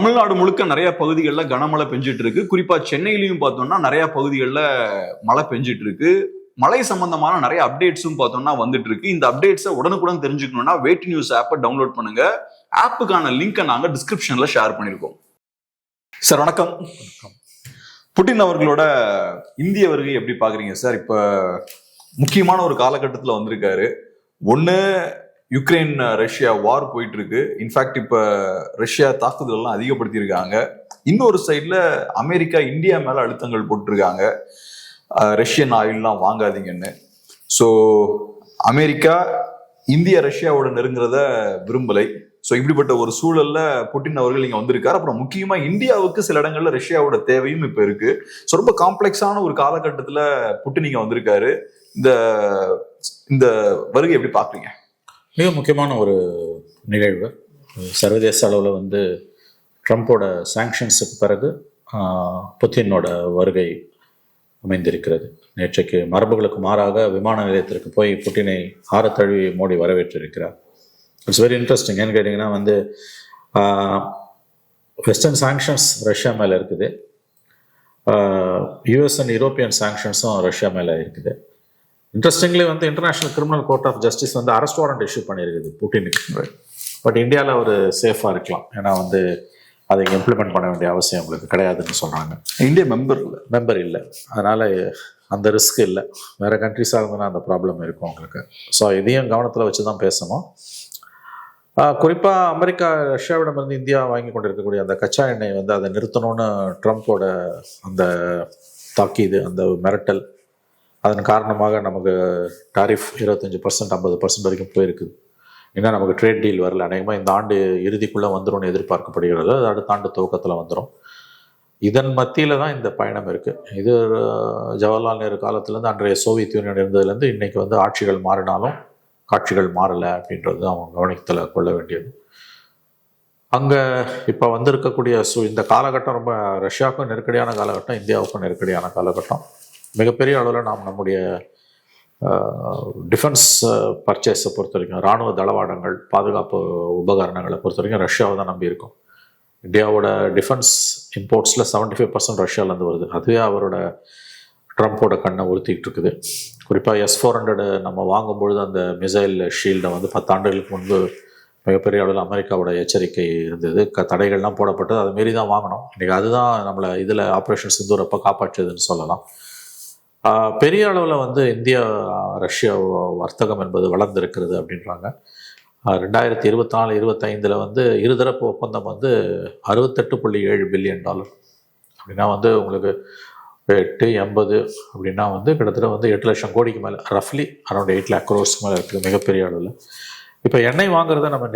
தமிழ்நாடு முழுக்க நிறைய பகுதிகளில் கனமழை பெஞ்சிட்டு இருக்கு. குறிப்பா சென்னையிலையும் பார்த்தோம்னா நிறைய பகுதிகளில் மழை பெஞ்சிட்டு இருக்கு. மழை சம்பந்தமான நிறைய அப்டேட்ஸும் பார்த்தோம்னா வந்துட்டு இருக்கு. இந்த அப்டேட்ஸை உடனுக்குடன் தெரிஞ்சுக்கணும்னா வேட்டி நியூஸ் ஆப்பை டவுன்லோட் பண்ணுங்க. ஆப்புக்கான லிங்கை நாங்க டிஸ்கிரிப்ஷன்ல ஷேர் பண்ணியிருக்கோம். சார் வணக்கம். புட்டின் அவர்களோட இந்திய வருகை எப்படி பாக்குறீங்க சார்? இப்ப முக்கியமான ஒரு காலகட்டத்தில் வந்திருக்காரு. ஒண்ணு யுக்ரைன் ரஷ்யா வார் போயிட்டு இருக்கு. இன்ஃபேக்ட் இப்ப ரஷ்யா தாக்குதல் எல்லாம் அதிகப்படுத்தி இருக்காங்க. இன்னொரு சைட்ல அமெரிக்கா இந்தியா மேல அழுத்தங்கள் போட்டிருக்காங்க, ரஷ்யன் ஆயில்லாம் வாங்காதீங்கன்னு. ஸோ அமெரிக்கா இந்தியா ரஷ்யாவோட நெருங்குறத விரும்பலை. ஸோ இப்படிப்பட்ட ஒரு சூழல்ல புட்டின் அவர்கள் இங்க வந்திருக்காரு. அப்புறம் முக்கியமா இந்தியாவுக்கு சில இடங்கள்ல ரஷ்யாவோட தேவையும் இப்ப இருக்கு. ஸோ ரொம்ப காம்ப்ளெக்ஸான ஒரு காலகட்டத்துல புட்டின் இங்க வந்திருக்காரு. இந்த வருகை எப்படி பாக்குறீங்க? மிக முக்கியமான ஒரு நிகழ்வு. சர்வதேச அளவில் ட்ரம்ப்போட சாங்ஷன்ஸுக்கு பிறகு புத்தினோட வருகை அமைந்திருக்கிறது. நேற்றைக்கு மரபுகளுக்கு மாறாக விமான நிலையத்திற்கு போய் புட்டினை ஆரத்தழுவி மோடி வரவேற்றிருக்கிறார். It's very interesting. ஏன்னு கேட்டிங்கன்னா வெஸ்டர்ன் சாங்ஷன்ஸ் ரஷ்யா மேலே இருக்குது, யூஎஸ் அண்ட் யூரோப்பியன் சாங்ஷன்ஸும் ரஷ்யா மேலே இருக்குது. Interestingly international criminal court of justice arrest warrant issue பண்ணியிருக்குது புட்டினுக்கு. பட் இந்தியாவில் அவர் சேஃபாக இருக்கலாம், ஏன்னா அதை இங்கே இம்ப்ளிமெண்ட் பண்ண வேண்டிய அவசியம் உங்களுக்கு கிடையாதுன்னு சொல்கிறாங்க. இந்தியா மெம்பர் இல்லை, அதனால் அந்த ரிஸ்க் இல்லை. வேறு கண்ட்ரிஸாக இருந்ததுன்னா அந்த ப்ராப்ளம் இருக்கும் உங்களுக்கு. ஸோ இதையும் கவனத்தில் வச்சு தான் பேசணும். குறிப்பாக அமெரிக்கா ரஷ்யாவிடமிருந்து இந்தியா வாங்கி கொண்டு இருக்கக்கூடிய அந்த கச்சா எண்ணெய் அதை நிறுத்தணும்னு ட்ரம்ப்போட அந்த தாக்கீது, அந்த மிரட்டல், அதன் காரணமாக நமக்கு டாரிஃப் 25% 50% வரைக்கும் போயிருக்குது. இன்னும் நமக்கு ட்ரேட் டீல் வரல. அநேகமாக இந்த ஆண்டு இறுதிக்குள்ளே வந்துடும் எதிர்பார்க்கப்படுகிறது. அது அடுத்த ஆண்டு துவக்கத்தில் வந்துடும். இதன் மத்தியில் தான் இந்த பயணம் இருக்குது. இது ஜவஹர்லால் நேரு காலத்துலேருந்து, அன்றைய சோவியத் யூனியன் இருந்ததுலேருந்து இன்றைக்கி ஆட்சிகள் மாறினாலும் காட்சிகள் மாறலை அப்படின்றது அவங்க கவனத்தில் கொள்ள வேண்டியது. அங்கே இப்போ இருக்கக்கூடிய இந்த காலகட்டம் ரொம்ப ரஷ்யாவுக்கும் நெருக்கடியான காலகட்டம், இந்தியாவுக்கும் நெருக்கடியான காலகட்டம். மிகப்பெரிய அளவில் நாம் நம்முடைய டிஃபென்ஸ் பர்ச்சேஸை பொறுத்த வரைக்கும், இராணுவ தளவாடங்கள், பாதுகாப்பு உபகரணங்களை பொறுத்த வரைக்கும் ரஷ்யாவை தான் நம்பி இருக்கோம். இந்தியாவோட டிஃபென்ஸ் இம்போர்ட்ஸில் 75% ரஷ்யாவிலேருந்து வருது. அதுவே அவரோட ட்ரம்ப்போட கண்ணை உறுத்திக்கிட்டு இருக்குது. குறிப்பாக S-400 நம்ம வாங்கும்பொழுது அந்த மிசைல் ஷீல்டை 10 ஆண்டுகளுக்கு முன்பு மிகப்பெரிய அளவில் அமெரிக்காவோட எச்சரிக்கை இருந்தது. தடைகள்லாம் போடப்பட்டது. அதை மாரி தான் வாங்கினோம். இன்றைக்கி அதுதான் நம்மளை இதில் ஆப்ரேஷன் சிந்தூரப்போ காப்பாற்றுதுன்னு சொல்லலாம். பெரிய அளவில் இந்தியா ரஷ்யா வர்த்தகம் என்பது வளர்ந்துருக்கிறது அப்படின்றாங்க. 2024-25 இருதரப்பு ஒப்பந்தம் $68.7 பில்லியன். அப்படின்னா உங்களுக்கு 880 அப்படின்னா கிட்டத்தட்ட 8 லட்சம் கோடிக்கு மேலே, ரஃப்லி அரௌண்ட் 8 lakh crores மேலே இருக்குது மிகப்பெரிய அளவில். இப்போ எண்ணெய் வாங்குறத நம்ம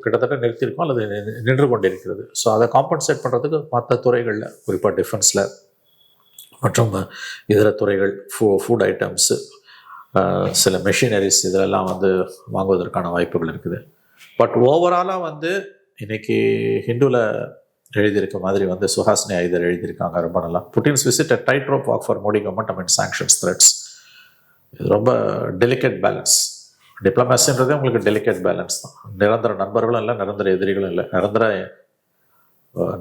கிட்டத்தட்ட நிறுத்தியிருக்கோம் அல்லது நின்று கொண்டிருக்கிறது. ஸோ அதை காம்பன்சேட் பண்ணுறதுக்கு மற்ற துறைகளில், குறிப்பாக டிஃபென்ஸில் மற்றும் இதர துறைகள், ஃபுட் ஐட்டம்ஸு, சில மெஷினரிஸ், இதெல்லாம் வாங்குவதற்கான வாய்ப்புகள் இருக்குது. பட் ஓவராலாக இன்னைக்கு ஹிந்துவில் எழுதியிருக்க மாதிரி சுஹாசினி ஐதர் எழுதியிருக்காங்க ரொம்ப நல்லா. Putin's visit a tight rope walk for Modi government amid sanctions threats. இது ரொம்ப டெலிகேட் பேலன்ஸ். டிப்ளமேசின்றதே உங்களுக்கு டெலிகேட் பேலன்ஸ் தான். நிரந்தர நண்பர்களும் இல்லை, நிரந்தர எதிரிகளும் இல்லை, நிரந்தர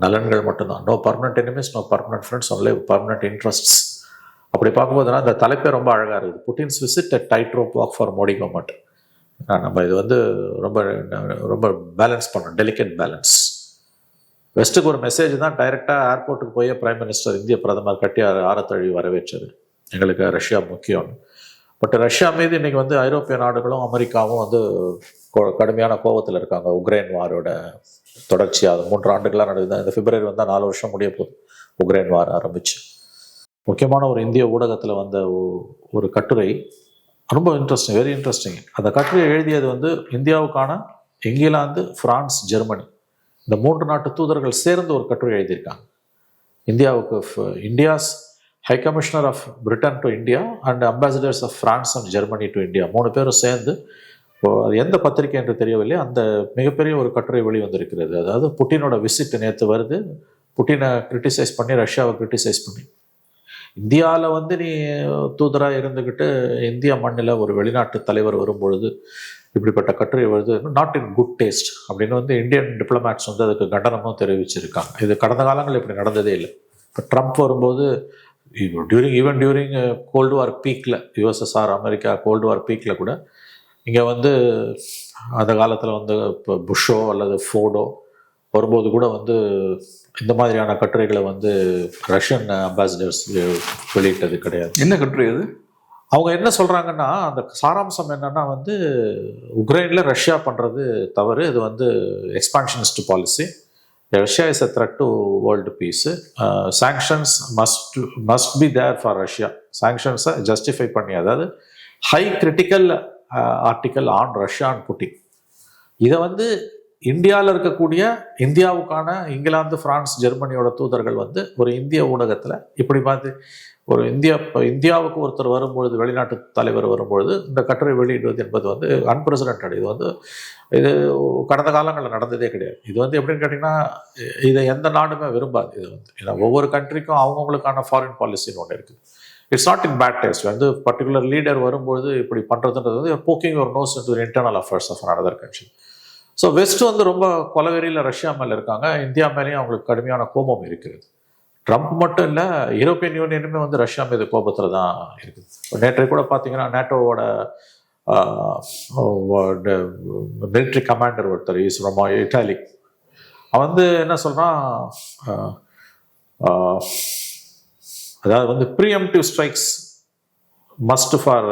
நலன்கள் மட்டும்தான். No permanent enemies, no permanent friends, only permanent interests. அப்படி பார்க்கும்போதுனா இந்த தலைப்பே ரொம்ப அழகாக இருக்குது. Putin's visit a tight rope walk for Modi government. நம்ம இது ரொம்ப ரொம்ப பேலன்ஸ் பண்ணணும், டெலிகேட் பேலன்ஸ். வெஸ்ட்டுக்கு ஒரு மெசேஜ் தான் டைரெக்டாக ஏர்போர்ட்டுக்கு போய் பிரைம் மினிஸ்டர், இந்திய பிரதமர் கட்டி ஆரத்தழுவி வரவேற்றது. எங்களுக்கு ரஷ்யா முக்கியம். பட் ரஷ்யா மீது இன்றைக்கி ஐரோப்பிய நாடுகளும் அமெரிக்காவும் கடுமையான கோபத்தில் இருக்காங்க. உக்ரைன் வாரோட தொடர்ச்சியாக 3 ஆண்டுகளாக நடக்குது. இந்த பிப்ரவரி 4 வருஷம் முடிய போகுது உக்ரைன் வார் ஆரம்பிச்சு. முக்கியமான ஒரு இந்திய ஊடகத்தில் ஒரு கட்டுரை ரொம்ப இன்ட்ரெஸ்டிங், வெரி இன்ட்ரெஸ்டிங். அந்த கட்டுரையை எழுதியது இந்தியாவுக்கான இங்கிலாந்து, பிரான்ஸ், ஜெர்மனி, இந்த 3 நாட்டு தூதர்கள் சேர்ந்து ஒரு கட்டுரை எழுதியிருக்காங்க. இந்தியாவுக்கு India's high commissioner of Britain to India and ambassadors of France and Germany to India, 3 பேரும் சேர்ந்து, அது எந்த பத்திரிகை என்று தெரியவில்லை, அந்த மிகப்பெரிய ஒரு கட்டுரை வெளிவந்திருக்கிறது. அதாவது புட்டினோட விசிட் நேற்று வருது. புட்டினை கிரிட்டிசைஸ் பண்ணி, ரஷ்யாவை கிரிட்டிசைஸ் பண்ணி. இந்தியாவில் வந்து நீ தூதராக இருந்துக்கிட்டு இந்திய மண்ணில் ஒரு வெளிநாட்டு தலைவர் வரும்பொழுது இப்படிப்பட்ட கட்டுரை வருது நாட் இன் குட் டேஸ்ட் அப்படின்னு வந்து இந்தியன் டிப்ளமேட்ஸ் வந்து அதுக்கு கண்டனமும் தெரிவிச்சிருக்காங்க. இது கடந்த காலங்களில் இப்படி நடந்ததே இல்லை. இப்போ ட்ரம்ப் வரும்போது டியூரிங் கோல்டு வார் பீக்கில், யுஎஸ்எஸ்ஆர் அமெரிக்கா கோல்டு வார் பீக்கில் கூட இங்கே வந்து அந்த காலத்தில் வந்து இப்போ புஷ்ஷோ அல்லது ஃபோர்டோ வரும்போது கூட வந்து இந்த மாதிரியான கட்டுரைகளை வந்து ரஷ்யன் அம்பாசிடர்ஸ் வெளியிட்டது கிடையாது. என்ன கட்டுரை அது? அவங்க என்ன சொல்கிறாங்கன்னா, அந்த சாராம்சம் என்னன்னா வந்து உக்ரைனில் ரஷ்யா பண்ணுறது தவறு, இது வந்து expansionist policy, Russia is a threat to world peace, sanctions must be there for Russia, சாங்ஷன்ஸை ஜஸ்டிஃபை பண்ணி, அதாவது high critical article on Russia and Putin. இதை வந்து இந்தியாவில் இருக்கக்கூடிய இந்தியாவுக்கான இங்கிலாந்து, பிரான்ஸ், ஜெர்மனியோட தூதர்கள் வந்து ஒரு இந்திய ஊடகத்தில் இப்படி பார்த்து ஒரு இந்தியாவுக்கு ஒருத்தர் வரும்பொழுது, வெளிநாட்டு தலைவர் வரும்பொழுது இந்த கட்டுரை வெளியிடுவது என்பது வந்து அன்பிரசிடென்டட். இது கடந்த காலங்களில் நடந்ததே கிடையாது. இது வந்து எப்படின்னு கேட்டிங்கன்னா, இதை எந்த நாடுமே விரும்பாது. இது வந்து ஏன்னா ஒவ்வொரு கண்ட்ரிக்கும் அவங்கவுங்களுக்கான ஃபாரின் பாலிசின்னு ஒன்று இருக்குது. It's not in bad taste. வந்து பர்டிகுலர் லீடர் வரும்பொழுது இப்படி பண்ணுறதுன்றது வந்து poking your nose into internal affairs of another country. So west வந்து ரொம்ப கொலவெறியில் ரஷ்யா மேலே இருக்காங்க, இந்தியா மேலேயும் அவங்களுக்கு கடுமையான கோபம் இருக்கிறது. ட்ரம்ப் மட்டும் இல்லை, யூரோப்பியன் யூனியனுமே வந்து ரஷ்யா மீது கோபத்தில் தான் இருக்குது. நேற்றை கூட பார்த்தீங்கன்னா நேட்டோவோட மிலிட்ரி கமாண்டர் ஒருத்தர் இஸ் ஃப்ரம் இட்டாலி, அவன் வந்து என்ன சொல்கிறான், அதாவது வந்து preemptive strikes must for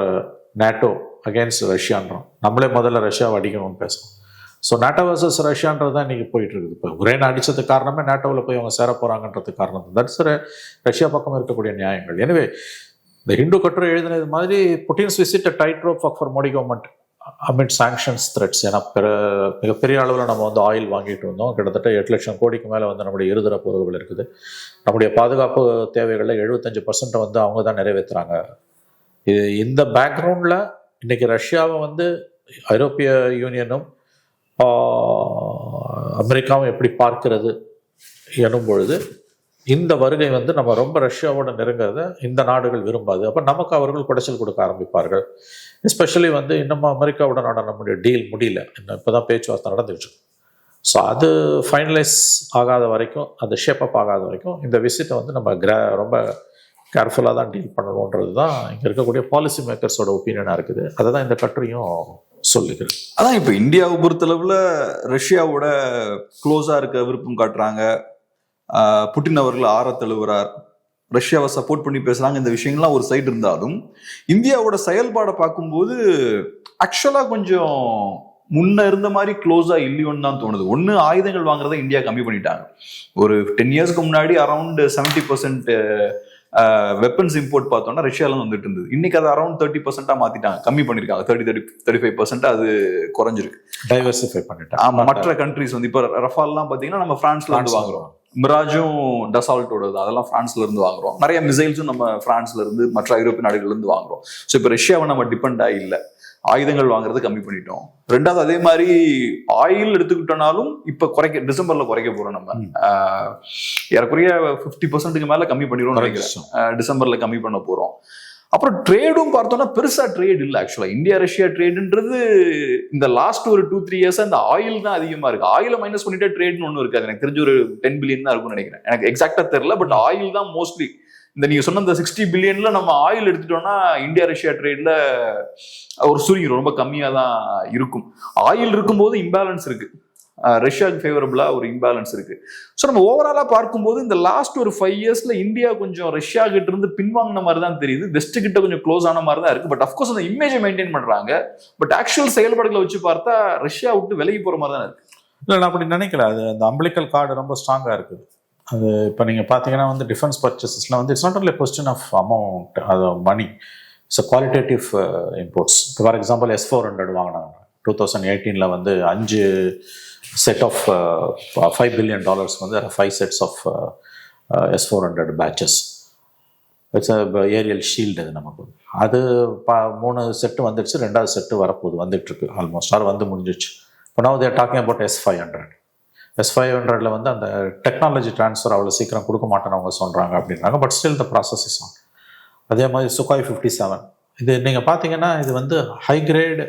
NATO against ரஷ்யான்றோம். நம்மளே முதல்ல ரஷ்யாவை அடிக்கணும்னு பேசுகிறோம். ஸோ நேட்டோ வர்சஸ் ரஷ்யான்றது தான் இன்றைக்கி போயிட்டு இருக்குது. இப்போ உக்ரைன் அடித்ததுக்கு காரணமே நேட்டோவில் போய் அவங்க சேர போகிறாங்கன்றதுக்கு காரணம் தான். தட்ஸ் ரஷ்யா பக்கம் இருக்கக்கூடிய நியாயங்கள். எனவே இந்த ஹிந்து கட்டுரை எழுதினது மாதிரி Putin's visit a tight rope for Modi government amid sanctions threats. ஏன்னா மிகப்பெரிய அளவில் நம்ம வந்து ஆயில் வாங்கிட்டு இருந்தோம். கிட்டத்தட்ட 8 லட்சம் கோடிக்கு மேலே வந்து நம்முடைய இருதரப்பு உறவுகள் இருக்குது. நம்முடைய பாதுகாப்பு தேவைகளில் 75% வந்து அவங்க தான் நிறைவேற்றுறாங்க. இந்த பேக்ரவுண்டில் இன்றைக்கி ரஷ்யாவை வந்து ஐரோப்பிய யூனியனும் அமெரிக்காவும் எப்படி பார்க்கிறது எனும் பொழுது இந்த வருகை வந்து நம்ம ரொம்ப ரஷ்யாவோட நெருங்கிறத இந்த நாடுகள் விரும்பாது. அப்போ நமக்கு அவர்கள் குடைச்சல் கொடுக்க ஆரம்பிப்பார்கள். எஸ்பெஷலி வந்து இன்னும் அமெரிக்காவுடனான நம்முடைய டீல் முடியல, இன்னும் இப்போ தான் பேச்சுவார்த்தை நடந்துட்டு இருக்கு. ஸோ அது ஃபைனலைஸ் ஆகாத வரைக்கும், அந்த ஷேப் அப் ஆகாத வரைக்கும் இந்த விசிட்டை வந்து நம்ம ரொம்ப கேர்ஃபுல்லாக தான் டீல் பண்ணணுன்றது தான் இங்கே இருக்கக்கூடிய பாலிசி மேக்கர்ஸோட ஒப்பீனியனாக இருக்குது. அதை தான் இந்த கட்டுரையும் சொல்லிக்கிறேன். அதான் இப்போ இந்தியாவை பொறுத்தளவில் ரஷ்யாவோட க்ளோஸாக இருக்க விருப்பம் காட்டுறாங்க. புட்டின் அவர்கள் ஆரத்தழுவுறார், ரஷ்யாவை சப்போர்ட் பண்ணி பேசுறாங்க. இந்த விஷயங்கள்லாம் ஒரு சைடு இருந்தாலும் இந்தியாவோட செயல்பாடை பார்க்கும்போது ஆக்சுவலா கொஞ்சம் முன்ன இருந்த மாதிரி க்ளோஸா இல்லையோன்னு தான் தோணுது. ஒன்று, ஆயுதங்கள் வாங்குறத இந்தியா கம்மி பண்ணிட்டாங்க. ஒரு 10 இயர்ஸ்க்கு முன்னாடி அரௌண்ட் 70% வெப்பன்ஸ் இம்போர்ட் பார்த்தோம்னா ரஷ்யால வந்துட்டு இருந்தது. இன்னைக்கு அதை அரௌண்ட் 30% மாத்திட்டாங்க, கம்மி பண்ணிருக்காங்க. 35% அது குறைஞ்சிருக்கு, டைவர்சிஃபை பண்ணிட்டாங்க. ஆமா, மற்ற கண்ட்ரிஸ் வந்து இப்போ ரஃபால்லாம் பாத்தீங்கன்னா நம்ம பிரான்ஸ்ல இருந்து வாங்குறோம், மிராஜும் டசால்ட்டோட அதெல்லாம் பிரான்ஸ்ல இருந்து வாங்குறோம், நிறைய மிசைல்ஸும் நம்ம பிரான்ஸ்ல இருந்து மற்ற ஐரோப்பிய நாடுகள்ல இருந்து வாங்குறோம். ஸோ இப்போ ரஷ்யாவை நம்ம டிபெண்ட் ஆகி இல்லை, ஆயுதங்கள் வாங்குறது கம்மி பண்ணிட்டோம். ரெண்டாவது, அதே மாதிரி ஆயில் எடுத்துக்கிட்டோம்னாலும் இப்ப டிசம்பர்ல குறைக்க போறோம். நம்ம ஏறக்குறைய 50% மேல கம்மி பண்ணிடுவோம் நினைக்கிறேன். டிசம்பர்ல கம்மி பண்ண போறோம். அப்புறம் ட்ரேடும் பார்த்தோம்னா பெருசா ட்ரேட் இல்லை. ஆக்சுவலா இந்தியா ரஷ்யா ட்ரேடுன்றது இந்த லாஸ்ட் ஒரு 2-3 இயர்ஸ் அந்த ஆயில் தான் அதிகமா இருக்கு. ஆயில மைனஸ் பண்ணிட்டா ட்ரேட்னு ஒண்ணு இருக்காது. எனக்கு தெரிஞ்ச ஒரு 10 பில்லியன் தான் இருக்கும்னு நினைக்கிறேன். எனக்கு எக்ஸாக்டா தெரியல, பட் ஆயில் தான் மோஸ்ட்லி. இந்த நீங்க சொன்ன இந்த 60 பில்லியன்ல நம்ம ஆயில் எடுத்துட்டோம்னா இந்தியா ரஷ்யா ட்ரேட்ல ஒரு சுருங்கிடும், ரொம்ப கம்மியா தான் இருக்கும். ஆயில் இருக்கும்போது இம்பேலன்ஸ் இருக்கு, ரஷ்யாவுக்கு ஃபேவரபிளா ஒரு இம்பேலன்ஸ் இருக்கு. ஸோ நம்ம ஓவராலா பார்க்கும்போது இந்த லாஸ்ட் ஒரு 5 இயர்ஸ்ல இந்தியா கொஞ்சம் ரஷ்யா கிட்ட இருந்து பின்வாங்கின மாதிரி தான் தெரியுது. வெஸ்ட் கிட்ட கொஞ்சம் க்ளோஸ் ஆன மாதிரி தான் இருக்கு. பட் அஃப்கோர்ஸ் அந்த இமேஜை மெயின்டைன் பண்றாங்க. பட் ஆக்சுவல் செயல்பாடுகளை வச்சு பார்த்தா ரஷ்யா விட்டு விலகி போற மாதிரி தான் இருக்கு. இல்லை, நான் அப்படி நினைக்கல. அது அந்த அம்பிளிக்கல் கார்டு ரொம்ப ஸ்ட்ராங்கா இருக்குது. அது இப்போ நீங்கள் பார்த்தீங்கன்னா வந்து டிஃபென்ஸ் பர்ச்சேசஸ்லாம் வந்து it's not only question of amount, அது money, it's a qualitative imports. இப்போ ஃபார் எக்ஸாம்பிள் S-400 வாங்கினாங்க 2018 வந்து 5 செட் ஆஃப் $5 பில்லியன் வந்து 5 sets of S-400 batches. It's aerial shield. அது நமக்கு அது 3 செட்டு வந்துடுச்சு, 2வது செட்டு வரப்போகுது, வந்துட்டுருக்கு, ஆல்மோஸ்ட் ஆர் வந்து முடிஞ்சிச்சு. இப்போ now they are talking about S-500. S-500 வந்து அந்த டெக்னாலஜி டிரான்ஸ்ஃபர் அவ்வளோ சீக்கிரம் கொடுக்க மாட்டேன்னு அவங்க சொல்கிறாங்க அப்படின்றாங்க. But still the process is on. அதே மாதிரி சுகாய் 57. இது நீங்கள் பார்த்தீங்கன்னா இது வந்து high grade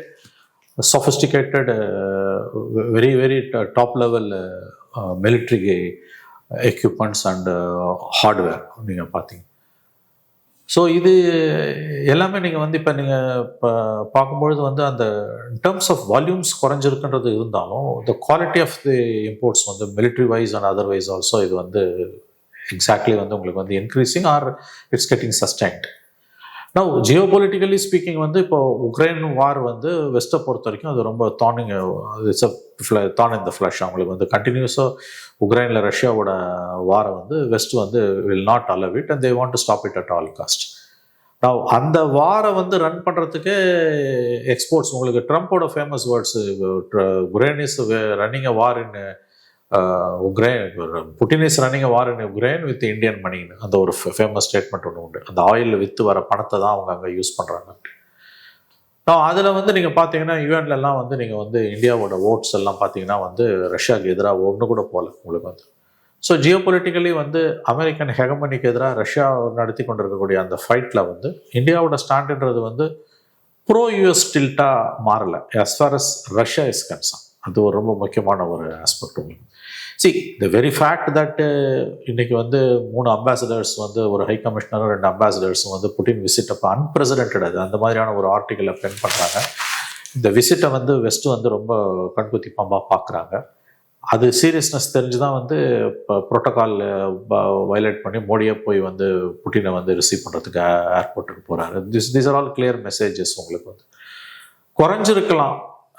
sophisticated very very top level military equipments and hardware நீங்கள் பார்த்தீங்க. ஸோ இது எல்லாமே நீங்கள் வந்து இப்போ நீங்கள் இப்போ பார்க்கும்பொழுது வந்து அந்த இன் டேர்ம்ஸ் ஆஃப் வால்யூம்ஸ் குறைஞ்சிருக்குன்றது இருந்தாலும் the quality of the imports வந்து military wise and otherwise also இது வந்து எக்ஸாக்ட்லி வந்து உங்களுக்கு வந்து increasing or it's getting sustained. நான் ஜியோ பொலிட்டிக்கலி ஸ்பீக்கிங் வந்து இப்போ உக்ரைன் வார் வந்து வெஸ்ட்டை பொறுத்த வரைக்கும் அது ரொம்ப தான் இந்த ஃப்ளஷ் அவங்களுக்கு வந்து கண்டினியூஸாக உக்ரைனில் ரஷ்யாவோட வாரை வந்து வெஸ்ட் வந்து will not allow it and they want to stop it at all cost. நான் அந்த வாரை வந்து ரன் பண்ணுறதுக்கே எக்ஸ்போர்ட்ஸ் உங்களுக்கு ட்ரம்ப்போட famous words Ukraine is running a war in Ukraine, Putin is running a war in Ukraine with Indian மணின்னு அந்த ஒரு ஃபேமஸ் ஸ்டேட்மெண்ட் ஒன்று உண்டு. அந்த ஆயிலில் விற்று வர பணத்தை தான் அவங்க அங்கே யூஸ் பண்ணுறாங்க. அதில் வந்து நீங்கள் பார்த்தீங்கன்னா யூஎன்லலாம் வந்து நீங்கள் வந்து இந்தியாவோட ஓட்ஸ் எல்லாம் பார்த்தீங்கன்னா வந்து ரஷ்யாவுக்கு எதிராக ஒன்று கூட போகல உங்களுக்கு வந்து. ஸோ ஜியோ பொலிட்டிக்கலி வந்து அமெரிக்கன் ஹெகமனிக்கு எதிராக ரஷ்யா நடத்தி கொண்டிருக்கக்கூடிய அந்த ஃபைட்டில் வந்து இந்தியாவோட ஸ்டாண்டுன்றது வந்து ப்ரோ யூஎஸ் டில்ட்டாக மாறலை as far as Russia is concern. அது ஒரு ரொம்ப முக்கியமான ஒரு ஆஸ்பெக்ட் உங்களுக்கு. த வெரி ஃபேக்ட் தட் இன்னைக்கு வந்து 3 அம்பாசிடர்ஸ் வந்து ஒரு ஹை கமிஷனரும் 2 அம்பாசிடர்ஸும் வந்து புட்டின் விசிட் அப்போ அன்பிரசிடென்டட் அந்த மாதிரியான ஒரு ஆர்டிக்கலை பென் பண்ணுறாங்க. இந்த விசிட்டை வந்து வெஸ்ட் வந்து ரொம்ப கண்குத்தி பாம்பாக பார்க்குறாங்க. அது சீரியஸ்னஸ் தெரிஞ்சு தான் வந்து இப்போ ப்ரோட்டோகால் வயலேட் பண்ணி மோடியை போய் வந்து புட்டினை வந்து ரிசீவ் பண்ணுறதுக்கு ஏர்போர்ட்டுக்கு போகிறாரு. This are all clear messages உங்களுக்கு வந்து குறைஞ்சிருக்கலாம்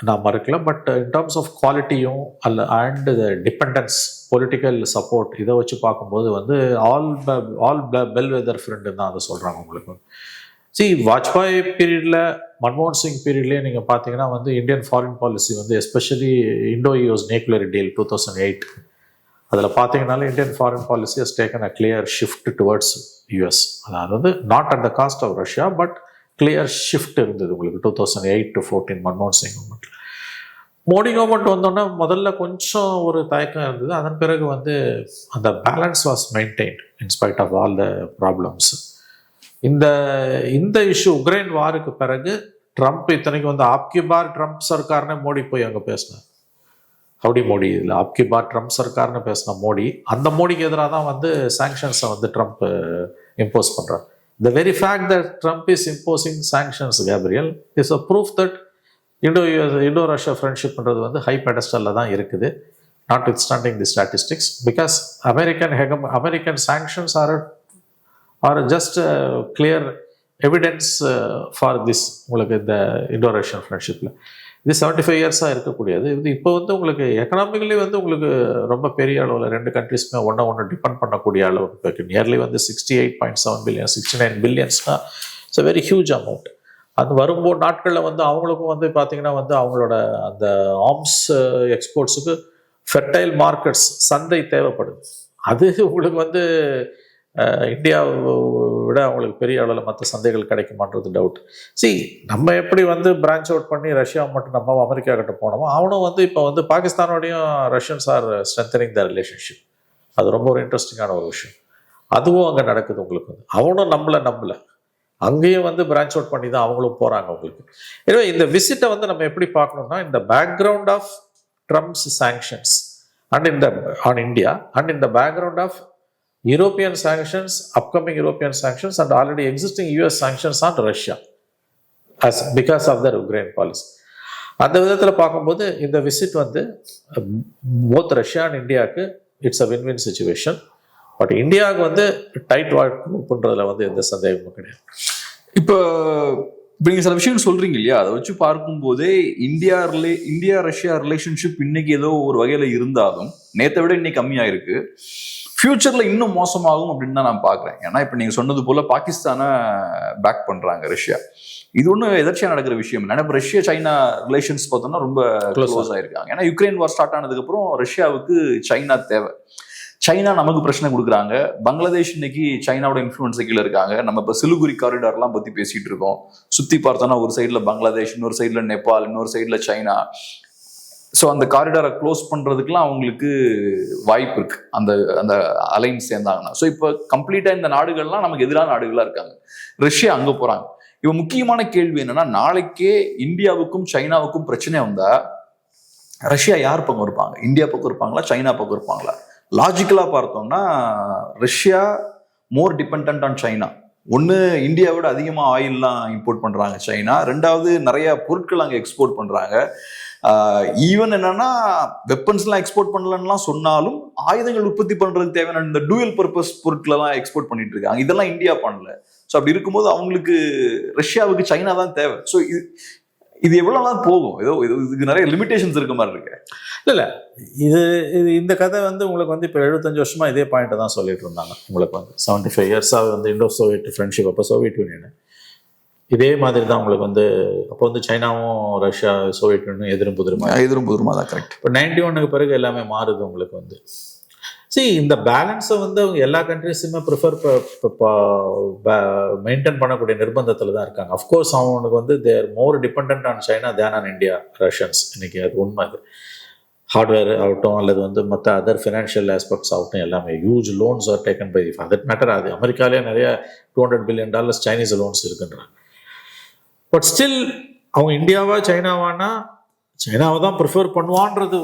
நான் மறுக்கல. பட் இன் டேர்ம்ஸ் ஆஃப் குவாலிட்டியும் and the dependence political support இதை வச்சு பார்க்கும்போது வந்து ஆல் பெல் வெதர் ஃப்ரெண்டுன்னு தான் அதை சொல்கிறாங்க உங்களுக்கு. வாஜ்பாய் பீரியடில் மன்மோகன் சிங் பீரியட்லேயே நீங்கள் பார்த்தீங்கன்னா வந்து இந்தியன் ஃபாரின் பாலிசி வந்து especially Indo US nuclear deal 2008 அதில் பார்த்தீங்கன்னாலே Indian foreign policy has taken a clear shift towards US. அதாவது not at the cost of Russia but clear shift இருந்தது உங்களுக்கு 2008 to 2014 மன்மோகன் சிங் கவர்மெண்ட். மோடி கவர்மெண்ட் வந்தோன்னா முதல்ல கொஞ்சம் ஒரு தயக்கம் இருந்தது. அதன் பிறகு வந்து அந்த balance was maintained in spite of all the problems. இந்த இஷ்யூ உக்ரைன் வாருக்கு பிறகு ட்ரம்ப் இத்தனைக்கு வந்து ஆப்கி பார் ட்ரம்ப் சர்க்கார்னு மோடி போய் அங்கே பேசினார். ஹவுடி மோடி இதில் ஆப்கி பார் ட்ரம்ப் சர்க்கார்னு பேசின மோடி அந்த மோடிக்கு எதிராக தான் வந்து சாங்ஷன்ஸை வந்து ட்ரம்ப் இம்போஸ் பண்ணுறார். The very fact that Trump is imposing sanctions, Gabriel, is a proof that Indo-Russia friendship பண்றது வந்து ஹை பெடஸ்டல்ல தான் இருக்குது, notwithstanding the statistics, because American sanctions are just clear evidence for this உங்களுக்கு இந்த Indo-Russian friendshipல. இது 75 இயர்ஸாக இருக்கக்கூடியது. இது இப்போ வந்து உங்களுக்கு எக்கனாமிக்கலி வந்து உங்களுக்கு ரொம்ப பெரிய அளவில் 2 கண்ட்ரிஸ்மே ஒன்று டிபெண்ட் பண்ணக்கூடிய அளவு இப்போ நியர்லி வந்து 68.7 பில்லியன் 69 பில்லியன்ஸ்னா it's a very huge amount. அது வரும்போது நாட்களில் வந்து அவங்களுக்கும் வந்து பார்த்திங்கன்னா வந்து அவங்களோட அந்த ஆர்ம்ஸ் எக்ஸ்போர்ட்ஸுக்கு ஃபெர்டைல் மார்க்கெட்ஸ் சந்தை தேவைப்படுது. அது உங்களுக்கு வந்து இந்தியாவை விட அவங்களுக்கு பெரிய அளவில் மற்ற சந்தைகள் கிடைக்குமான்றது டவுட். நம்ம எப்படி வந்து பிரான்ச் அவுட் பண்ணி ரஷ்யா மட்டும் நம்ம அமெரிக்கா கிட்ட போனோமோ அவனும் வந்து இப்போ வந்து பாகிஸ்தானோடையும் Russians are strengthening the relationship. அது ரொம்ப ஒரு இன்ட்ரெஸ்டிங்கான ஒரு விஷயம். அதுவும் அங்கே நடக்குது உங்களுக்கு வந்து. அவனும் நம்பல அங்கேயும் வந்து பிரான்ச் அவுட் பண்ணி தான் அவங்களும் போகிறாங்க உங்களுக்கு. எனவே இந்த விசிட்டை வந்து நம்ம எப்படி பார்க்கணும்னா இந்த background of Trump's sanctions and on India and இந்த background of European sanctions, upcoming European sanctions and already existing US sanctions on Russia because of their Ukraine policy. அந்த விதத்தில் பார்க்கும்போது இந்த விசிட் வந்து போத் ரஷ்யா அண்ட் இந்தியாவுக்கு it's a win-win situation. But இந்தியாவுக்கு வந்து tight வாய்ப்புன்றதுல வந்து எந்த சந்தேகமும் கிடையாது. இப்போ நீங்கள் சில விஷயம் சொல்றீங்க இல்லையா, அதை வச்சு பார்க்கும்போதே இந்தியா ரஷ்யா ரிலேஷன்ஷிப் இன்னைக்கு ஏதோ ஒரு வகையில் இருந்தாலும் நேற்றை விட இன்னைக்கு கம்மியாக இருக்கு. ஃபியூச்சர்ல இன்னும் மோசமாகும் அப்படின்னு தான் நான் பார்க்குறேன். ஏன்னா இப்போ நீங்கள் சொன்னது போல பாகிஸ்தானை பேக் பண்ணுறாங்க ரஷ்யா. இது ஒன்றும் எதர்ச்சியாக நடக்கிற விஷயம் இல்லை. இப்போ ரஷ்யா சைனா ரிலேஷன்ஸ் பார்த்தோம்னா ரொம்ப க்ளோஸ் ஆயிருக்காங்க. ஏன்னா யுக்ரைன் வார் ஸ்டார்ட் ஆனதுக்கப்புறம் ரஷ்யாவுக்கு சைனா தேவை. சைனா நமக்கு பிரச்சனை கொடுக்குறாங்க. பங்களாதேஷ் இன்னைக்கு சைனாவோட இன்ஃப்ளூயன்ஸ் கீழே இருக்காங்க. நம்ம இப்போ சிலிகுரி காரிடார்லாம் பற்றி பேசிகிட்டு இருக்கோம். சுற்றி பார்த்தோன்னா ஒரு சைடில் பங்களாதேஷ், இன்னொரு சைடில் நேபாள், இன்னொரு சைடில் சைனா. ஸோ அந்த காரிடாரை க்ளோஸ் பண்ணுறதுக்குலாம் அவங்களுக்கு வாய்ப்பு இருக்கு, அந்த அந்த அலைன்ஸ் சேர்ந்தாங்கன்னா. ஸோ இப்போ கம்ப்ளீட்டாக இந்த நாடுகள்லாம் நமக்கு எதிரான நாடுகளாக இருக்காங்க. ரஷ்யா அங்கே போகிறாங்க. இப்போ முக்கியமான கேள்வி என்னன்னா, நாளைக்கே இந்தியாவுக்கும் சைனாவுக்கும் பிரச்சனை வந்தா ரஷ்யா யார் பக்கம் இருப்பாங்க? இந்தியா பக்கம் இருப்பாங்களா, சைனா பக்கம் இருப்பாங்களா? லாஜிக்கலாக பார்த்தோம்னா Russia more depend on China. ஒன்று, இந்தியாவோட அதிகமாக ஆயில்லாம் இம்போர்ட் பண்ணுறாங்க சைனா. ரெண்டாவது, நிறைய பொருட்கள் அங்கே எக்ஸ்போர்ட் பண்ணுறாங்க. ஈவன் என்னன்னா வெப்பன்ஸ்லாம் எக்ஸ்போர்ட் பண்ணலன்னுலாம் சொன்னாலும் ஆயுதங்கள் உற்பத்தி பண்ணுறதுக்கு தேவையான இந்த டூயல் பர்பஸ் பொருட்களெல்லாம் எக்ஸ்போர்ட் பண்ணிட்டு இருக்காங்க. இதெல்லாம் இந்தியா பண்ணல. ஸோ அப்படி இருக்கும்போது அவங்களுக்கு ரஷ்யாவுக்கு சைனா தான் தேவை. ஸோ இது எவ்வளோலாம் போகும்? ஏதோ இதுக்கு நிறைய லிமிடேஷன்ஸ் இருக்க மாதிரி இருக்கு. இல்லை இது இந்த கதை வந்து உங்களுக்கு வந்து இப்போ 75 வருஷமா இதே பாயிண்ட்டை தான் சொல்லிட்டு இருந்தாங்க. உங்களுக்கு வந்து 75 இயர்ஸாக வந்து இண்டோ சோவியட் ஃப்ரெண்ட்ஷிப், அப்போ சோவியட் யூனியன் இதே மாதிரி தான் உங்களுக்கு வந்து. அப்போ வந்து சைனாவும் ரஷ்யா சோவியட் யூனியன் எதிரும் புதிருமா தான். கரெக்ட். இப்போ 91க்கு பிறகு எல்லாமே மாறுது உங்களுக்கு வந்து. இந்த பேலன்ஸை வந்து அவங்க எல்லா கண்ட்ரிஸுமே ப்ரிஃபர் மெயின்டைன் பண்ணக்கூடிய நிர்பந்தத்தில் தான் இருக்காங்க. அஃப்கோர்ஸ் அவனுக்கு வந்து they're more depend on China than on India Russians. இன்னைக்கு அது உண்மை. அது ஹார்ட்வேர் ஆகட்டும் அல்லது வந்து மற்ற அதர் ஃபினான்ஷியல் ஆஸ்பெக்ட்ஸ் ஆகட்டும், எல்லாமே huge loans are taken by for that matter. அது அமெரிக்காலே நிறைய $200 பில்லியன் சைனீஸ் லோன்ஸ் இருக்குன்றாங்க. பட் ஸ்டில் அவங்க இந்தியாவா சைனாவானா சைனாவை தான் ப்ரிஃபர் பண்ணுவான்றது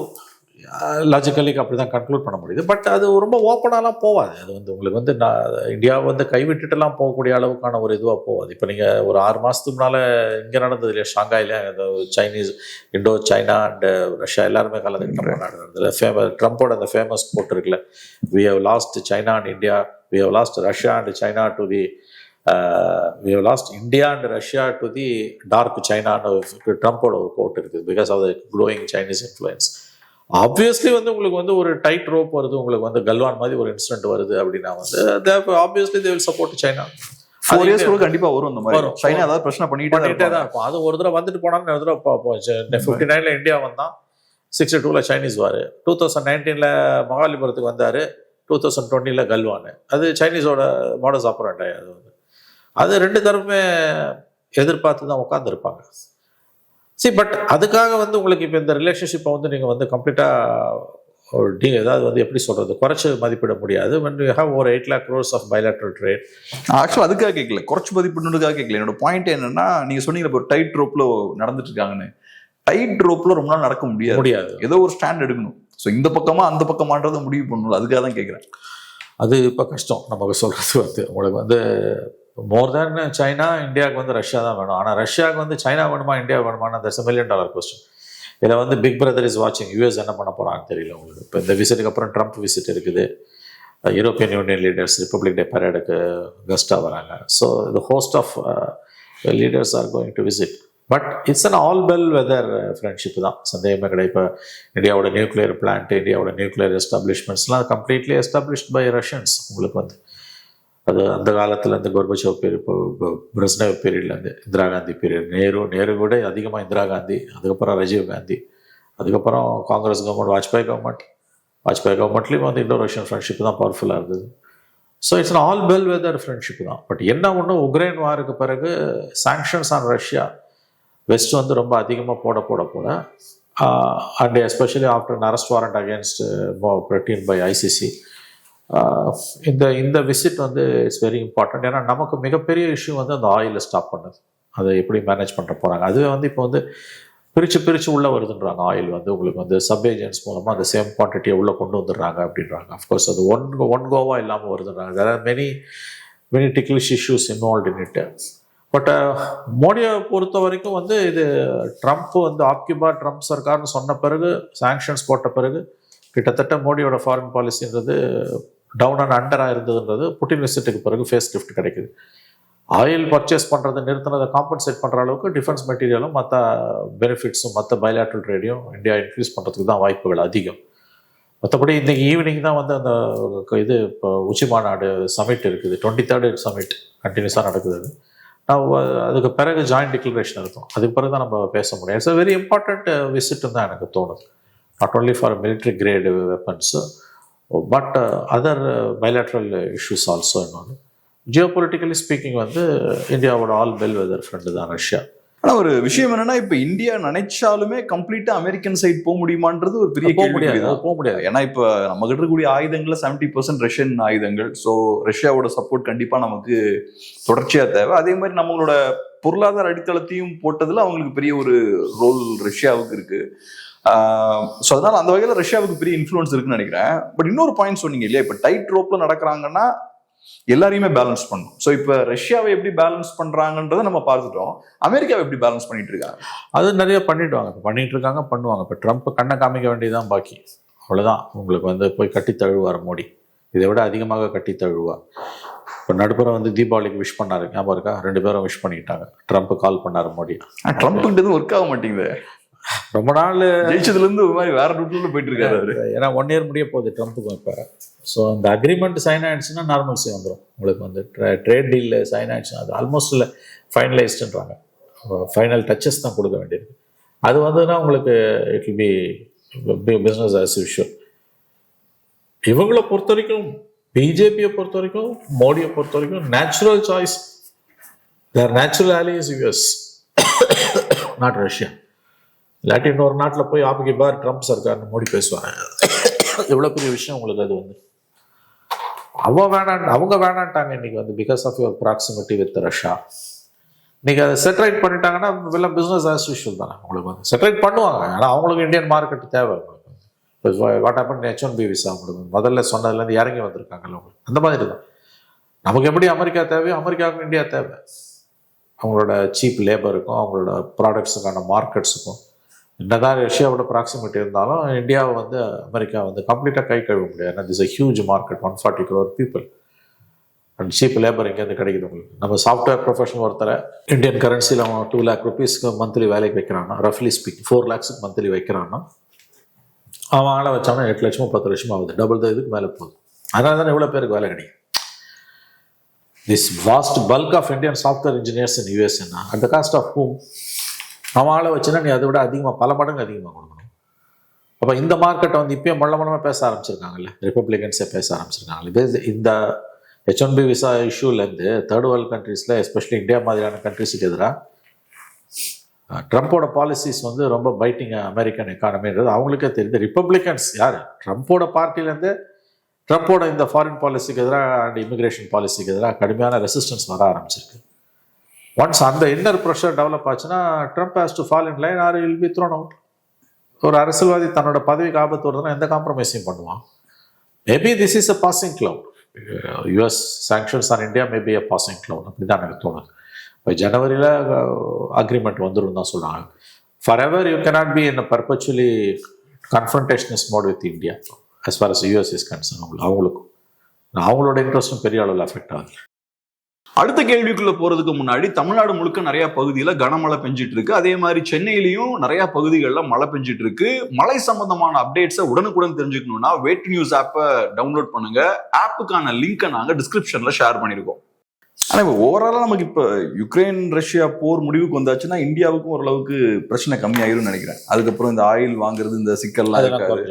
லாஜிக்கலி அப்படி தான் கன்க்ளூட் பண்ண முடியுது. பட் அது ரொம்ப ஓப்பனாலாம் போகாது. அது வந்து உங்களுக்கு வந்து இந்தியாவை வந்து கைவிட்டுட்டுலாம் போகக்கூடிய அளவுக்கான ஒரு இதுவாக போகாது. இப்போ நீங்கள் ஒரு 6 மாதத்துக்கு முன்னால் இங்கே நடந்தது இல்லையா, ஷாங்காயில் Chinese, Indo China and Russia எல்லாருமே கலந்துக்கிட்ட நடந்தது. ட்ரம்போட அந்த ஃபேமஸ் போட்டு இருக்குல்ல, we have lost China and India, we have lost Russia and China to the we have lost India and Russia to the dark China. ட்ரம்போட ஒரு கோட் இருக்குது, because of the growing Chinese influence. Obviously வந்து உங்களுக்கு வந்து ஒரு tight rope வருது, உங்களுக்கு வந்து கல்வான் மாதிரி ஒரு இன்சிடென்ட் வருது அப்படின்னா வந்து obviously they will support China. 4 years கண்டிப்பா வரும். அந்த மாதிரி சைனா ஏதாவது பிரச்சனை பண்ணிட்டே தான் இருக்கும். அது ஒரு தடவை வந்துட்டு போனாலும் ஒரு தடவை 59ல இந்தியா வந்தான், 62ல சைனீஸ் வார், 2019ல மகாலிபுரத்துக்கு வந்தாரு, 2020ல கல்வான். அது சைனீஸோட மாடஸ் ஆப்பரேண்ட். அது வந்து அது 2 தரப்புமே எதிர்பார்த்து தான் உட்காந்துருப்பாங்க. பட் அதுக்காக வந்து உங்களுக்கு இப்போ இந்த ரிலேஷன்ஷிப்பை வந்து நீங்கள் வந்து கம்ப்ளீட்டாக ஏதாவது வந்து எப்படி சொல்கிறது, குறைச்சி மதிப்பிட முடியாது. when you have over 8 lakh crores of bilateral trade. ஆக்சுவலாக அதுக்காக கேட்கல, குறைச்சி மதிப்பிடுறதுக்காக கேட்கல. என்னோட பாயிண்ட் என்னன்னா, நீங்கள் சொன்னீங்க இப்போ டைட் ரோப்ல நடந்துட்டு இருக்காங்கன்னு. டைட் ரோப்ல ரொம்ப நாள் நடக்க முடியாது. ஏதோ ஒரு ஸ்டாண்ட் எடுக்கணும். ஸோ இந்த பக்கமா அந்த பக்கமான்றதை முடிவு பண்ணணும். அதுக்காக தான் கேட்குறேன். அது இப்போ கஷ்டம் நமக்கு சொல்கிறது. வந்து உங்களுக்கு வந்து மோர் தேன் சைனா, இந்தியாவுக்கு வந்து ரஷ்யா தான் வேணும். ஆனால் ரஷ்யாவுக்கு வந்து சைனா வேணுமா இந்தியா வேணுமானா தட்ஸ் $1 million கொஸ்டின். இதில் வந்து பிக் பிரதர் இஸ் வாட்சிங். யூஎஸ் என்ன பண்ண போகிறான்னு தெரியல உங்களுக்கு. இப்போ இந்த விசிட்டுக்கு அப்புறம் ட்ரம்ப் விசிட் இருக்குது. European Union leaders republic day பரேடுக்கு கெஸ்ட்டாக வராங்க. So the host of leaders are going to visit. But it's an all bell weather friendship தான், சந்தேகமே கிடையாது. இப்போ இந்தியாவோட நியூக்ளியர் பிளான்ட், இந்தியாவோட நியூக்ளியர் எஸ்டாப்ளிஷ்மெண்ட்ஸ்லாம் கம்ப்ளீட்லி எஸ்டாப்ளிஷ்ட் பை ரஷ்யன்ஸ். உங்களுக்கு வந்து அது அந்த காலத்துலேருந்து கோர்பச்சேவ் பீரியட், இப்போ பிரஸ்னேவ் பீரியட்லேருந்து இந்திரா காந்தி பீரியட், நேரு கூட அதிகமாக இந்திரா காந்தி, அதுக்கப்புறம் ராஜீவ் காந்தி, அதுக்கப்புறம் காங்கிரஸ் கவர்மெண்ட், வாஜ்பாய் கவர்மெண்ட்லேயும் வந்து இண்டோ ரஷ்யன் ஃப்ரெண்ட்ஷிப் தான் பவர்ஃபுல்லாக இருந்தது. So it's an all bell weather friendship தான். பட் என்ன ஒன்று, உக்ரைன் வாருக்கு பிறகு சாங்ஷன்ஸ் ஆன் ரஷ்யா வெஸ்ட் வந்து ரொம்ப அதிகமாக போட and especially after arrest warrant against Putin by ICC, இந்த விசிட் வந்து இட்ஸ் வெரி இம்பார்ட்டன்ட். ஏன்னா நமக்கு மிகப்பெரிய இஷ்யூ வந்து அந்த ஆயிலை ஸ்டாப் பண்ணது, அதை எப்படி மேனேஜ் பண்ண போகிறாங்க. அதுவே வந்து இப்போ வந்து பிரித்து உள்ளே வருதுன்றாங்க. ஆயில் வந்து உங்களுக்கு வந்து சப் ஏஜென்ட்ஸ் மூலமாக அந்த சேம் குவான்டிட்டியை உள்ளே கொண்டு வந்துடுறாங்க அப்படின்றாங்க. அஃப்கோர்ஸ் அது ஒன் கோவா இல்லாமல் வருதுன்றாங்க. There are many ticklish issues involve in it. But மோடியை பொறுத்த வரைக்கும் வந்து இது ட்ரம்ப் வந்து ட்ரம்ப் சர்க்கார்னு சொன்ன பிறகு, சாங்ஷன்ஸ் போட்ட பிறகு, கிட்டத்தட்ட மோடியோட ஃபாரின் பாலிசின்றது டவுன் அண்ட் அண்டராக இருந்ததுன்றது புட்டின் விசிட்டுக்கு பிறகு ஃபேஸ் லிஃப்ட் கிடைக்குது. ஆயில் பர்ச்சேஸ் பண்ணுறதை நிறுத்தினதை காம்பன்சேட் பண்ணுற அளவுக்கு டிஃபென்ஸ் மெட்டீரியலும் மற்ற பெனிஃபிட்ஸும் மற்ற பைலேட்ரல் ட்ரேடையும் இந்தியா இன்க்ரீஸ் பண்ணுறதுக்கு தான் வாய்ப்புகள் அதிகம். மற்றபடி இன்றைக்கி ஈவினிங் தான் வந்து அந்த இது இப்போ உச்சி மாநாடு சமிட் இருக்குது, 23rd சமிட் கண்டினியூஸாக நடக்குது. அதுக்கு பிறகு ஜாயிண்ட் டிக்ளரேஷன் இருக்கும். அதுக்கு பிறகு தான் நம்ம பேச முடியும். இட்ஸ் அ வெரி இம்பார்ட்டண்ட் விசிட்னு தான் எனக்கு தோணுது. Not only for military great weapons but other bilateral issues also. இன்னொன்று ஜியோ பொலிட்டிக்கலி ஸ்பீக்கிங் வந்து இந்தியாவோட ஆல் பெல் வெதர் ஃப்ரெண்டு தான் ரஷ்யா. ஆனா ஒரு விஷயம் என்னன்னா, இப்ப இந்தியா நினைச்சாலுமே கம்ப்ளீட்டா அமெரிக்கன் சைட் போக முடியுமான்றது ஒரு பெரிய போக கேள்வி. முடியாது, போக முடியாது. ஏன்னா இப்ப நம்ம கிட்ட இருக்கக்கூடிய ஆயுதங்கள்ல 70% ரஷ்யன் ஆயுதங்கள். ஸோ ரஷ்யாவோட சப்போர்ட் கண்டிப்பா நமக்கு தொடர்ச்சியா தேவை. அதே மாதிரி நம்மளோட பொருளாதார அடித்தளத்தையும் போட்டதுல அவங்களுக்கு பெரிய ஒரு ரோல் ரஷ்யாவுக்கு இருக்கு. ஸோ அதனால அந்த வகையில ரஷ்யாவுக்கு பெரிய இன்ஃப்ளூயன்ஸ் இருக்குன்னு நினைக்கிறேன். பட் இன்னொரு பாயிண்ட் சொன்னீங்க இல்லையா, இப்ப டைட் ரோப்ல நடக்கிறாங்கன்னா எல்லாரையுமே பேலன்ஸ் பண்ணும். ஸோ இப்ப ரஷ்யாவை எப்படி பேலன்ஸ் பண்றாங்கன்றதை நம்ம பார்த்துட்டோம். அமெரிக்காவை எப்படி பேலன்ஸ் பண்ணிட்டு இருக்காங்க? அது நிறைய பண்ணிடுவாங்க, இப்போ பண்ணிட்டு இருக்காங்க, பண்ணுவாங்க. இப்போ ட்ரம்ப் கண்ணை காமிக்க வேண்டியதுதான் பாக்கி. அவ்வளோதான். உங்களுக்கு வந்து போய் கட்டி தழுவார் மோடி, இதை விட அதிகமாக கட்டி தழுவார். இப்போ நடுப்புற வந்து தீபாவளிக்கு விஷ் பண்ணாரு, ஞாபகம் இருக்கா? 2 பேரும் விஷ் பண்ணிட்டாங்க. ட்ரம்ப் கால் பண்ணாரு மோடி. ட்ரம்ப் கிட்ட ஒர்க் ஆக மாட்டேங்குது. ரொம்ப நாள் ஜெயிச்சதுல இருந்து ஒரு மாதிரி வேற ரூட்ல போயிட்டு இருக்காரு. ஏன்னா 1 இயர் முடிய போகுது ட்ரம்ப்புக்கும் இப்போ. ஸோ அந்த அக்ரிமெண்ட் சைன் ஆயிடுச்சுன்னா நார்மல்சி வந்துடும் உங்களுக்கு. வந்து ட்ரேட் டீல் சைன் ஆயிடுச்சுன்னா அது ஆல்மோஸ்ட் இல்லை ஃபைனலைஸ்டுன்றாங்க. ஃபைனல் டச்சஸ் தான் கொடுக்க வேண்டியது. அது வந்ததுன்னா உங்களுக்கு it will be business as usual. இவங்களை பொறுத்த வரைக்கும், பிஜேபியை பொறுத்த வரைக்கும், மோடியை பொறுத்த வரைக்கும் natural choice, their natural allies US, not Russia. இல்லாட்டி இன்னொரு நாட்டில் போய் ஆப்பிக்கு பார் ட்ரம்ப் சர்க்கார்னு மோடி பேசுவாங்க. எவ்வளோ பெரிய விஷயம் உங்களுக்கு அது வந்து. அவங்க வேணான்ட்டாங்க இன்னைக்கு வந்து, because of your proximity with Russia. இன்னைக்கு அதை செட்டரைட் பண்ணிட்டாங்கன்னா எல்லாம் பிஸ்னஸ் ஆஸ் யூஷுவல் தானே உங்களுக்கு வந்து. செட்டரைட் பண்ணுவாங்க, ஆனால் அவங்களுக்கு இந்தியன் மார்க்கெட் தேவை உங்களுக்கு. இப்போ வாட் ஹேப்பன் H1B விசா உங்களுக்கு முதல்ல சொன்னதுலேருந்து இறங்கி வந்திருக்காங்கல்ல உங்களுக்கு. அந்த மாதிரி தான் நமக்கு எப்படி அமெரிக்கா தேவையோ அமெரிக்காவுக்கும் இந்தியா தேவை. அவங்களோட சீப் லேபருக்கும் அவங்களோட ப்ராடக்ட்ஸுக்கான மார்க்கெட்ஸுக்கும். என்னதான் ரஷ்யாவோட ப்ராக்சிமிட்டி இருந்தாலும் இந்தியாவை வந்து அமெரிக்கா வந்து கம்ப்ளீட்டாக கை கழுவ முடியாது. ஏன்னா this a huge market, 140 crore people. And cheap labour எங்கேருந்து கிடைக்குது உங்களுக்கு? நம்ம சாஃப்ட்வேர் ப்ரொஃபஷனல் ஒருத்தரை இந்தியன் கரன்சியில் அவன் 2 lakh rupeesக்கு மந்த்லி வேலைக்கு வைக்கிறான்னா, ரஃப்லி ஸ்பீக் 4 lakhs மந்த்லி வைக்கிறான்னா, அவன் ஆளை வச்சானா 8 லட்சமோ 10 லட்சமோ ஆகுது. டபுள் தான் இதுக்கு மேலே போகுது. அதனால தானே இவ்வளோ பேருக்கு வேலை கிடைக்கும். This vast bulk of Indian software engineers in US at the cost of hmm? அவன் ஆளை வச்சுன்னா நீ அதை விட அதிகமாக, பல மடங்கு அதிகமாக கொடுக்கணும். அப்போ இந்த மார்க்கெட்டை வந்து இப்போயே மொல்லமாக பேச ஆரம்பிச்சிருக்காங்கல்ல, ரிப்பப்ளிகன்ஸே பேச ஆரம்பிச்சிருக்காங்கல்ல. இந்த H1B விசா இஷ்யூலேருந்து தேர்ட் வேர்ல்டு கண்ட்ரீஸில், எஸ்பெஷலி இந்தியா மாதிரியான கண்ட்ரீஸுக்கு எதிராக ட்ரம்ப்போட பாலிசிஸ் வந்து ரொம்ப பைட்டிங் அமெரிக்கன் எக்கானமின்றது அவங்களுக்கே தெரியுது. ரிப்பப்ளிகன்ஸ் யார்? ட்ரம்ப்போட பார்ட்டிலேருந்து ட்ரம்ப்போட இந்த ஃபாரின் பாலிசிக்கு எதிராக அண்ட் இமிகிரேஷன் பாலிசிக்கு எதிராக கடுமையான ரெசிஸ்டன்ஸ் வர ஆரம்பிச்சிருக்கு. ஒன்ஸ் அந்த இன்னர் ப்ரெஷர் டெவலப் ஆச்சுன்னா Trump has to fall in line or will be thrown out. ஒரு அரசியல்வாதி தன்னோட பதவிக்கு ஆபத்து வருதுன்னா எந்த காம்ப்ரமைஸையும் பண்ணுவான். Maybe this is a passing cloud. US sanctions on India maybe a passing cloud, அப்படி தான் எனக்கு தோணுது. இப்போ ஜனவரியில் அக்ரிமெண்ட் வந்துடும் தான் சொல்கிறாங்க. Forever you cannot be in a perpetually confrontationist mode with India as far as US is concerned. அவங்களுக்கும் அவங்களோட இன்ட்ரெஸ்டும் பெரிய அளவில் அஃபெக்ட் ஆகுது. அடுத்த கேள்விக்குள்ள போறதுக்கு முன்னாடி, தமிழ்நாடு முழுக்க நிறைய பகுதியில கனமழை பெஞ்சிட்டு இருக்கு. அதே மாதிரி சென்னையிலையும் நிறைய பகுதிகளில் மழை பெஞ்சிட்டு இருக்கு. மழை சம்பந்தமான அப்டேட்ஸை உடனுக்குடன் தெரிஞ்சுக்கணும்னா வேட் நியூஸ் ஆப்பை டவுன்லோட் பண்ணுங்க. ஆப்புக்கான லிங்கை நாங்க டிஸ்கிரிப்ஷன்ல ஷேர் பண்ணிருக்கோம். ஆனா இப்போ ஓவராலா நமக்கு இப்ப யுக்ரைன் ரஷ்யா போர் முடிவுக்கு வந்தாச்சுன்னா இந்தியாவுக்கும் ஓரளவுக்கு பிரச்சனை கம்மியாயிரும் நினைக்கிறேன். அதுக்கப்புறம் இந்த ஆயில் வாங்குறது, இந்த சிக்கல்லாம் இருக்காது.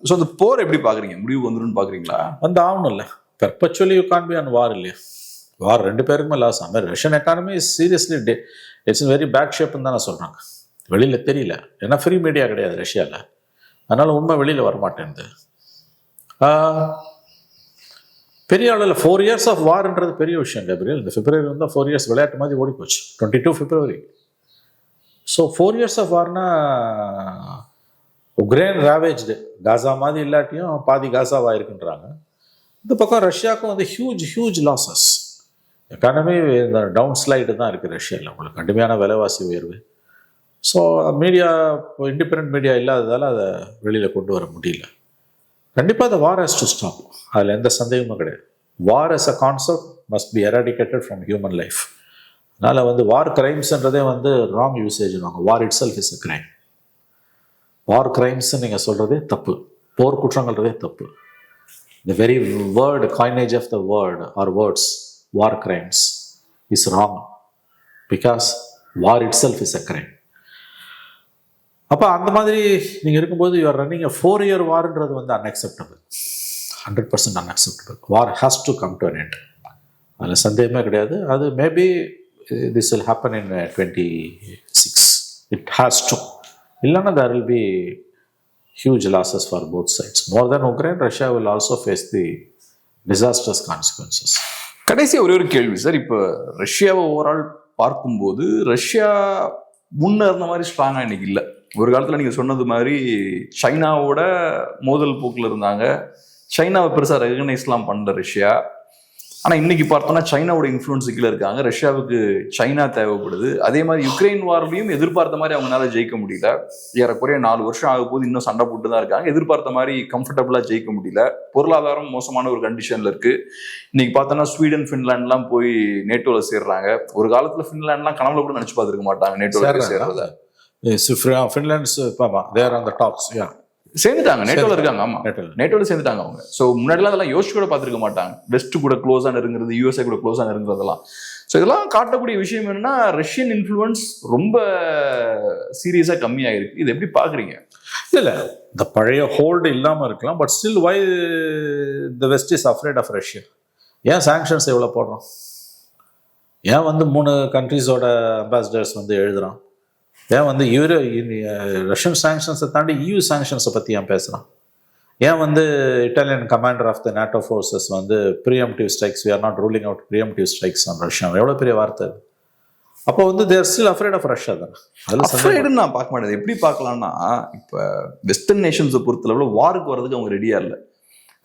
ஸோ அந்த போர் எப்படி பாக்குறீங்க? முடிவு வந்துடும் பாக்குறீங்களா? வந்து ஆகணும் இல்லை, perpetually you can be on war இல்லையா? வார் 2 பேருக்குமே லாஸ். ஆமாம், Russian economy seriously it's very bad ஷேப்னு தானே சொல்கிறாங்க. வெளியில் தெரியல, ஏன்னா ஃப்ரீ மீடியா கிடையாது ரஷ்யாவில். அதனால் உண்மை வெளியில் வரமாட்டேங்குது. பெரிய அளவில் 4 years ஆஃப் வார்ன்றது பெரிய விஷயம் கேப்ரியல். இந்த பிப்ரவரி வந்து 4 years விளையாட்டு மாதிரி ஓடி போச்சு, 22 February. ஸோ 4 years ஆஃப் வார்னா உக்ரைன் ராவேஜ்டு, காசா மாதிரி இல்லாட்டியும் பாதி காசாவாக இருக்குன்றாங்க. இந்த பக்கம் ரஷ்யாவுக்கும் வந்து ஹியூஜ் லாசஸ். எக்கானமி இந்த டவுன் ஸ்லைடு தான் இருக்குது ரஷ்யாவில். உங்களுக்கு கடுமையான விலைவாசி உயர்வு. ஸோ மீடியா, இண்டிபெண்ட் மீடியா இல்லாததால் அதை வெளியில் கொண்டு வர முடியல. கண்டிப்பாக the war has to stop. அதில் எந்த சந்தேகமும் கிடையாது. war as a concept must be eradicated from human life. அதனால் வந்து வார் கிரைம்ஸ்ன்றதே வந்து wrong usage. War it self is a crime. War crimes நீங்கள் சொல்கிறதே தப்பு, போர் குற்றங்கள்ன்றதே தப்பு. The very word, coinage of the word or words, war crimes, is wrong because war itself is a crime. அப்போ அந்த மாதிரி நீங்கள் இருக்கும்போது யூஆர் ரன்னிங் a 4-year வார்ன்றது வந்து unacceptable, 100% unacceptable. War has to come to an end. அதில் சந்தேகமே கிடையாது. அது maybe this will happen in 26. It has to. Illana, there will be huge losses for both sides. More than Ukraine, Russia will also face the disastrous consequences. கடைசியா ஒரே ஒரு கேள்வி sir. இப்போ ரஷ்யாவை ஓவரால் பார்க்கும்போது ரஷ்யா முன்ன இருந்த மாதிரி ஸ்ட்ராங்கா இன்னைக்கு இல்லை. ஒரு காலத்துல நீங்க சொன்னது மாதிரி சைனாவோட மோதல் போக்குல இருந்தாங்க. சைனாவை பெருசா ரெகனைஸ்லாம் பண்ணல ரஷ்யா. ஆனா இன்னைக்கு பார்த்தோம்னா சைனாவோட இன்ஃப்ளூயன்ஸ் கீழே இருக்காங்க. ரஷ்யாவுக்கு சைனா தேவைப்படுது. அதே மாதிரி யுக்ரைன் வார்லையும் எதிர்பார்த்த மாதிரி அவங்களால ஜெயிக்க முடியல. ஏறக்குறைய 4 வருஷம் ஆக போது இன்னும் சண்டை போட்டு தான் இருக்காங்க. எதிர்பார்த்த மாதிரி கம்ஃபர்டபுளா ஜெயிக்க முடியல. பொருளாதாரம் மோசமான ஒரு கண்டிஷன்ல இருக்கு. இன்னைக்கு பார்த்தோம்னா ஸ்வீடன், ஃபின்லாண்ட்லாம் போய் நேட்டோல சேர்றாங்க. ஒரு காலத்துல ஃபின்லாண்ட்லாம் கனவுல கூட நினைச்சு பார்த்திருக்க மாட்டாங்க நேட்டோல சேர்றத. Finland's, they are on the tops. Yeah. சேர்ந்துட்டாங்க, நேட்டோல இருக்காங்க. ஆமா, நேட்டோல சேர்ந்துட்டாங்க அவங்க. ஸோ முன்னாடிலாம் அதெல்லாம் யோசிச்சு கூட பார்த்துருக்க மாட்டாங்க. வெஸ்ட் கூட க்ளோஸா நெருங்குறது, யூஎஸ்ஏ கூட க்ளோஸா நெருங்குறதெல்லாம். ஸோ இதெல்லாம் காட்டக்கூடிய விஷயம் என்னன்னா ரஷ்யன் இன்ஃப்ளூயன்ஸ் ரொம்ப சீரியஸா கம்மியாயிருக்கு. இது எப்படி பாக்குறீங்க? இல்லை, இந்த பழைய ஹோல்டு இல்லாமல் இருக்கலாம். But still why the west is afraid of Russia? ஏன் சாங்ஷன்ஸ் எவ்வளோ போடுறோம்? ஏன் 3 கண்ட்ரீஸோட அம்பாசிடர்ஸ் எழுதுறான்? ஏன் ரஷ்யன் சாங்ஷன்ஸை தாண்டி EU சாங்ஷன்ஸை பற்றி ஏன் பேசுகிறான்? ஏன் Italian commander of the NATO forces preemptive strikes, we are not ruling out preemptive strikes on Russia? எவ்வளோ பெரிய வார்த்தை அது. அப்போ there still afraid of Russia தான். அஃப்ரேடுன்னு நான் பார்க்க மாட்டேன். எப்படி பார்க்கலாம்னா, இப்போ வெஸ்டர்ன் நேஷன்ஸை பொறுத்தளவுல வாருக்கு வர்றதுக்கு அவங்க ரெடியா இல்லை.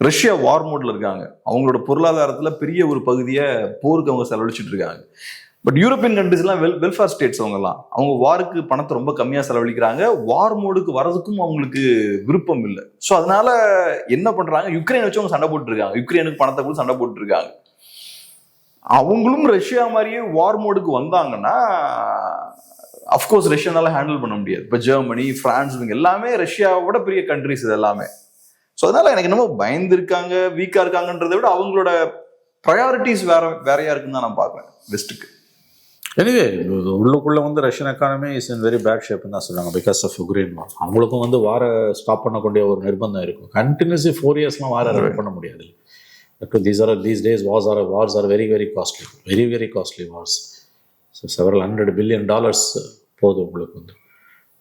ரஷ்யா வார் மோட்ல இருக்காங்க. அவங்களோட பொருளாதாரத்துல பெரிய ஒரு பகுதியை போருக்கு அவங்க செலவழிச்சிட்டு இருக்காங்க. பட் யூரோப்பியன் கண்ட்ரிஸ் எல்லாம் வெல்ஃபேர் ஸ்டேட்ஸ். அவங்க வாருக்கு பணத்தை ரொம்ப கம்மியா செலவழிக்கிறாங்க. வார் மோடுக்கு வரதுக்கும் அவங்களுக்கு விருப்பம் இல்லை. ஸோ அதனால என்ன பண்றாங்க, யுக்ரைன் வச்சு அவங்க சண்டை போட்டு இருக்காங்க. யுக்ரைனுக்கு பணத்தை கூட சண்டை போட்டு இருக்காங்க. அவங்களும் ரஷ்யா மாதிரியே வார் மோடுக்கு வந்தாங்கன்னா அஃப்கோர்ஸ் ரஷ்யானால ஹேண்டில் பண்ண முடியாது. இப்போ ஜெர்மனி, பிரான்ஸ், இவங்க எல்லாமே ரஷ்யாவோட பெரிய கண்ட்ரிஸ் இது எல்லாமே. ஸோ அதனால எனக்கு என்னமோ பயந்து இருக்காங்க, வீக்கா இருக்காங்கன்றதை விட அவங்களோட ப்ரையாரிட்டிஸ் வேறையா இருக்குன்னு தான் நான் பார்க்குறேன் வெஸ்ட்டுக்கு. எனிவே, உள்ளுக்குள்ள Russian economy is in very bad ஷேப்னு தான் சொல்லுவாங்க. Because of Ukraine war. அவங்களுக்கும் வார ஸ்டாப் பண்ணக்கூடிய ஒரு நிர்பந்தம் இருக்கும். கண்டினியூஸ்லி 4 இயர்ஸ்லாம் வார ரன் பண்ண முடியாது. These days wars are very very costly wars. So several $100 billion போகுது உங்களுக்கு.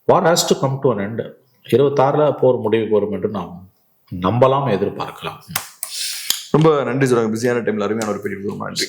War has to come to an end. 26 போர் முடிவுக்கு வரும் என்று நாம் நம்பலாம், எதிர்பார்க்கலாம். ரொம்ப நன்றி சொல்லுவாங்க. பிஸியான டைம்ல அருமையான ஒரு பெரிய நன்றி.